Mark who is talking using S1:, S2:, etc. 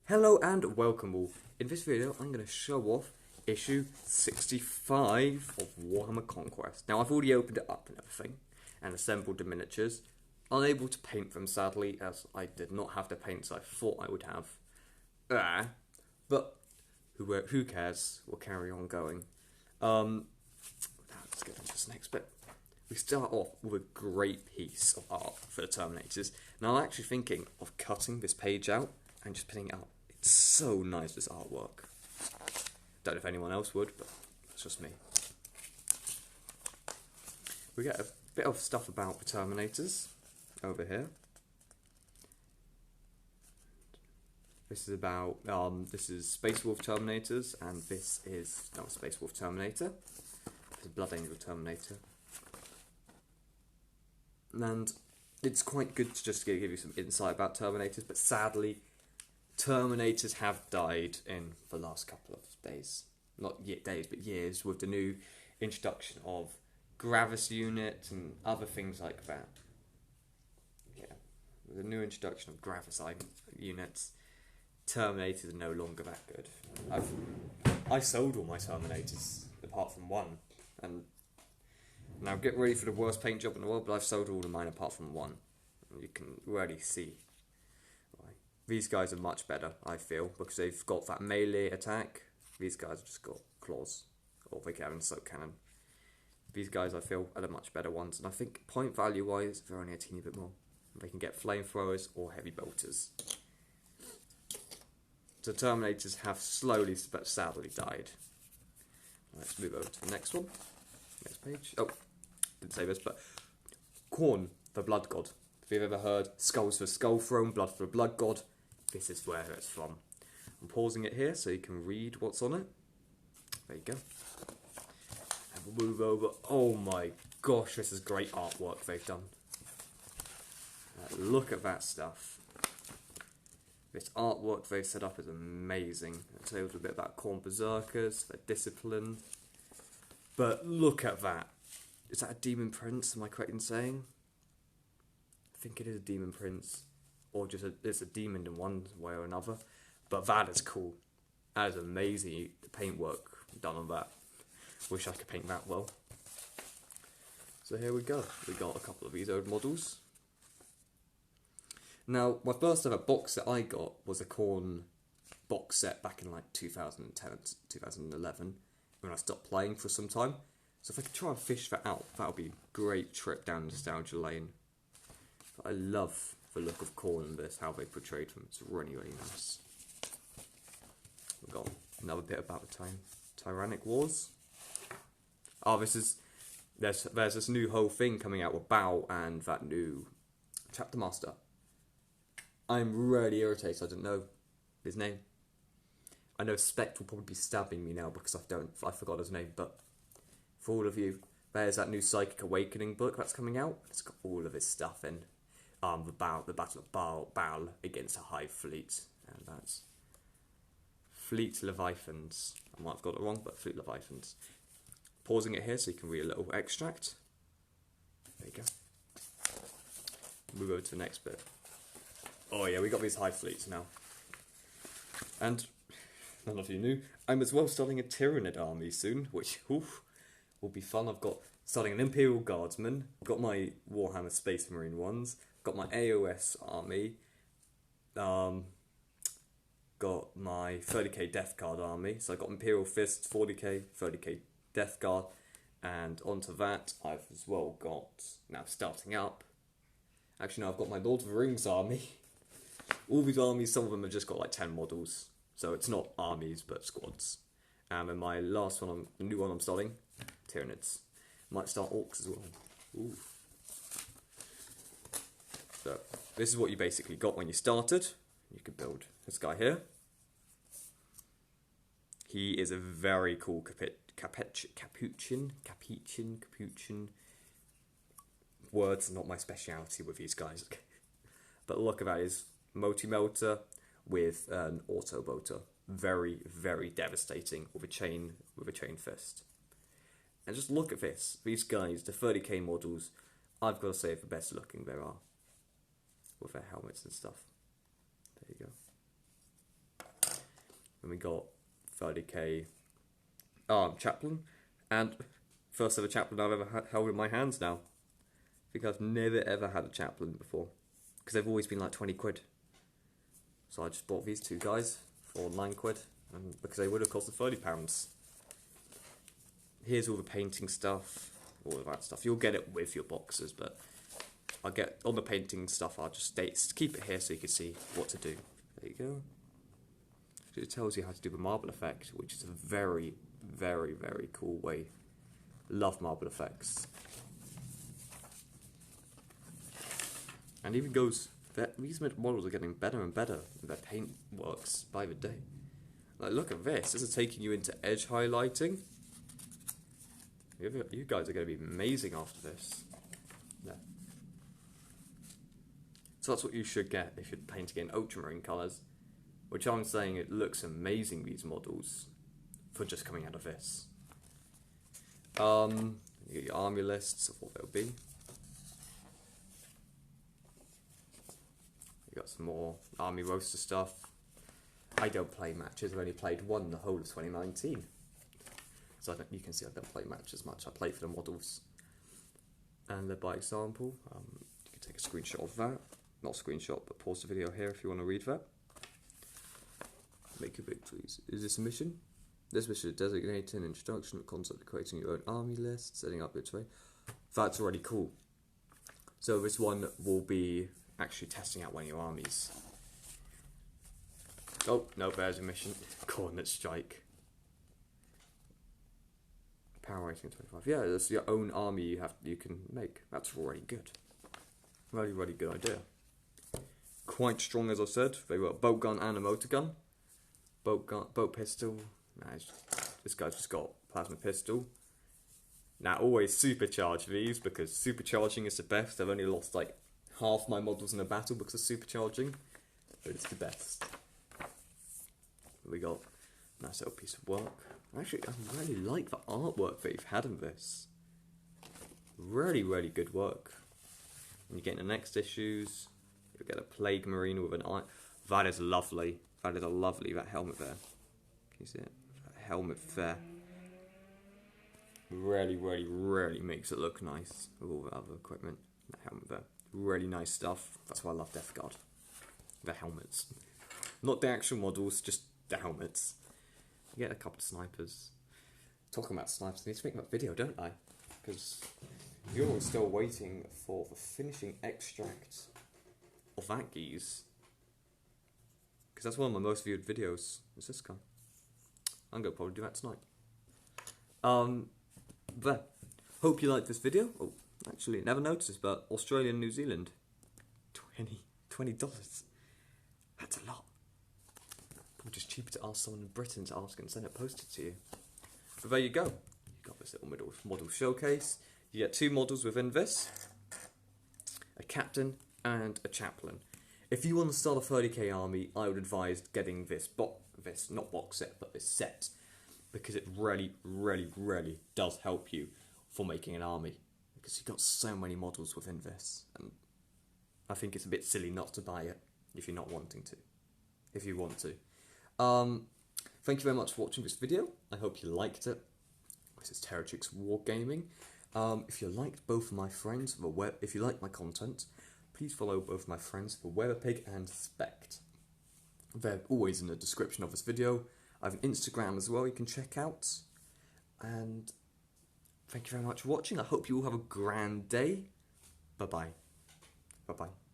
S1: Hello and welcome all. In this video I'm going to show off issue 65 of Warhammer Conquest. Now I've already opened it up and everything and assembled the miniatures. Unable to paint them sadly as I did not have the paints I thought I would have. But who cares, we'll carry on going. Now let's get into this next bit. We start off with a great piece of art for the Terminators. Now I'm actually thinking of cutting this page out and just putting it out. It's so nice, this artwork. Don't know if anyone else would, but that's just me. We get a bit of stuff about the Terminators over here. This is about, this is Space Wolf Terminators, and this is not Space Wolf Terminator. This is Blood Angel Terminator. And it's quite good to just give you some insight about Terminators, but sadly, Terminators have died in the last couple of days. Not yet days, but years, with the new introduction of Gravis units and other things like that. Yeah, with the new introduction of Gravis units, Terminators are no longer that good. I sold all my Terminators, apart from one, and now get ready for the worst paint job in the world, but I've sold all of mine apart from one. You can really see. These guys are much better, I feel, because they've got that melee attack. These guys have just got claws, or they can have a soap cannon. These guys, I feel, are the much better ones, and I think point value wise, they're only a teeny bit more. They can get flamethrowers or heavy bolters. So Terminators have slowly but sadly died. Let's move over to the next one. Next page. Oh, didn't say this, but Khorne, the Blood God. If you've ever heard Skulls for Skull Throne, Blood for Blood God, this is where it's from. I'm pausing it here so you can read what's on it. There you go. And we'll move over. Oh my gosh, this is great artwork they've done. Look at that stuff. This artwork they've set up is amazing. It tells a bit about Khorne Berserkers, their discipline. But look at that. Is that a Demon Prince, am I correct in saying? I think it is a Demon Prince, or just it's a demon in one way or another. But that is cool. That is amazing. The paintwork done on that. Wish I could paint that well. So here we go. We got a couple of these old models. Now, my first ever box set I got was a Khorne box set back in like 2010, 2011, when I stopped playing for some time. So if I could try and fish that out, that would be a great trip down nostalgia lane. I love the look of Khorne in this, how they portrayed them. It's really, really nice. We've got another bit about the Tyrannic Wars. Oh, there's this new whole thing coming out with Bao and that new Chapter Master. I'm really irritated, I don't know his name. I know Spect will probably be stabbing me now because I forgot his name, but for all of you, there's that new Psychic Awakening book that's coming out. It's got all of his stuff in. The Battle of Baal against a Hive fleet, and that's Fleet Leviathans. I might have got it wrong, but Fleet Leviathans. Pausing it here so you can read a little extract. There you go. Move over to the next bit. Oh yeah, we got these Hive fleets now. And none of you knew, I'm as well starting a Tyranid army soon, which will be fun. I've got starting an Imperial Guardsman, I've got my Warhammer Space Marine ones, got my AOS army, got my 30k Death Guard army, so I've got Imperial Fists, 40k, 30k Death Guard, and onto that I've as well got, now starting up, actually now I've got my Lord of the Rings army. All these armies, some of them have just got like 10 models, so it's not armies but squads. And then my last one, the new one I'm starting, Tyranids. Might start orcs as well. Ooh. So, this is what you basically got when you started. You could build this guy here. He is a very cool capuchin. Words are not my speciality with these guys. But look at that, his multi-melter with an auto-boater. Very, very devastating with a chain fist. And just look at this. These guys, the 30k models, I've got to say, are the best looking there are. With their helmets and stuff. There you go. And we got 30k chaplain, and first ever chaplain I've ever held in my hands now. I think I've never ever had a chaplain before, because they've always been like 20 quid. So I just bought these two guys for 9 quid, and because they would have cost £30. Here's all the painting stuff, all of that stuff. You'll get it with your boxes, but I'll get on the painting stuff. I'll just keep it here so you can see what to do. There you go. It tells you how to do the marble effect, which is a very, very, very cool way. Love marble effects. And even goes, these models are getting better and better. Their paint works by the day. Like, look at this. This is taking you into edge highlighting. You guys are going to be amazing after this. Yeah. So that's what you should get if you're painting in ultramarine colours. Which I'm saying it looks amazing, these models, for just coming out of this. You get your army lists of what they'll be. You got some more army roster stuff. I don't play matches, I've only played one the whole of 2019. So you can see I don't play matches much, I play for the models. And they're by example. You can take a screenshot of that. Not a screenshot, but pause the video here if you want to read that. Make your victories. Is this a mission? This mission is designating an introduction, concept of creating your own army list, setting up your terrain. That's already cool. So this one will be actually testing out one of your armies. Oh, no, there's a mission. Coordinate strike. Power rating 25. Yeah, that's your own army you can make. That's already good. Really, really good idea. Quite strong, as I said. They've got a boat gun and a motor gun. Boat pistol. Nah, this guy's just got plasma pistol. Now, always supercharge these because supercharging is the best. I've only lost like half my models in a battle because of supercharging, but it's the best. We got a nice little piece of work. Actually, I really like the artwork that you've had in this. Really, really good work. And you get in the next issues, you get a plague marine with an eye. That is lovely. That is a lovely, that helmet there. Can you see it? That helmet there. Really, really, really makes it look nice with all the other equipment. That helmet there. Really nice stuff. That's why I love Death Guard. The helmets. Not the actual models, just the helmets. You get a couple of snipers. Talking about snipers, I need to make that video, don't I? Because you're all still waiting for the finishing extract of that geese. Because that's one of my most viewed videos, is this guy. I'm going to probably do that tonight. But, hope you liked this video. Oh, actually, never noticed, but Australia and New Zealand, $20. That's a lot. Probably just cheaper to ask someone in Britain to ask and send it posted to you. But there you go. You got this little model showcase. You get 2 models within this. A captain and a chaplain. If you want to start a 30k army, I would advise getting this not box set, but this set. Because it really, really, really does help you for making an army. Because you've got so many models within this. And I think it's a bit silly not to buy it if you're not wanting to. If you want to. Thank you very much for watching this video. I hope you liked it. This is Teretrix Wargaming. If you liked both of my friends, if you like my content, please follow both of my friends for Weatherpig and Spect. They're always in the description of this video. I have an Instagram as well you can check out. And thank you very much for watching. I hope you all have a grand day. Bye-bye. Bye-bye.